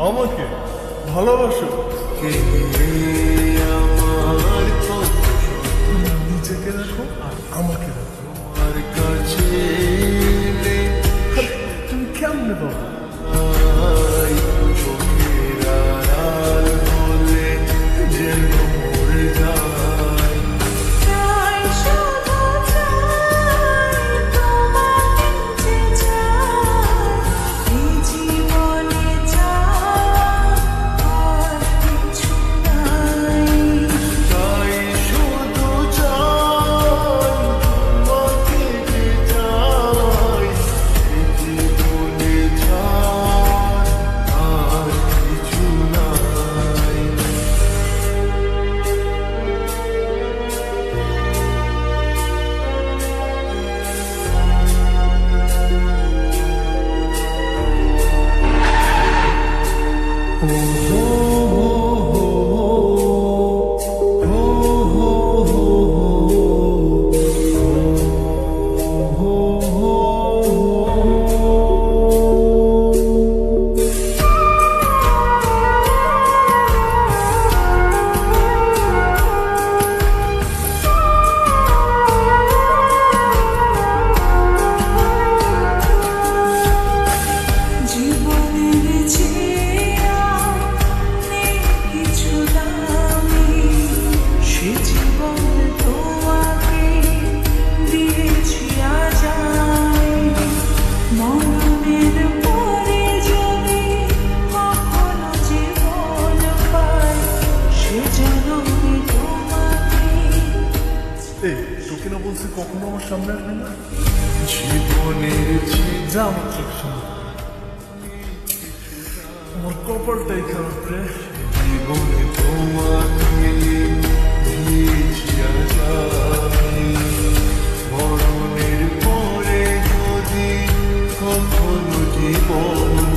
আমাকে ভালোবাসো? আমার তুমি নিজেকে রাখো আর আমাকে রাখো। তোমার কাছে আরে, তুমি কেমনে বাবা? চোখের আড়াল হলে যেন মরে যায়। তাই শুধু চাই তোমাকে যে চাই, এই জীবনে চাই আর কিছু নাই। তাই শুধু চাই তোমাকে যে চাই, এই জীবনে চাই আর কিছু নাই। জীবনের চেয়ে নেই কিছু দামি, সে জীবন তোমাকে দিয়েছি আজ আমি। মরণের পরে যদি কখনো জীবন পাই, সে জন্মে তোমাকে। এই তোকে না বলছি কখনো আমার সামনে আসবে না? জীবনের যা আমার চোখ সামনে। আমার কপালটাই খারাপ রে। জীবনে তোমাকে দিয়েছি আজ আমি। মরণের পরে যদি কখনো জীবন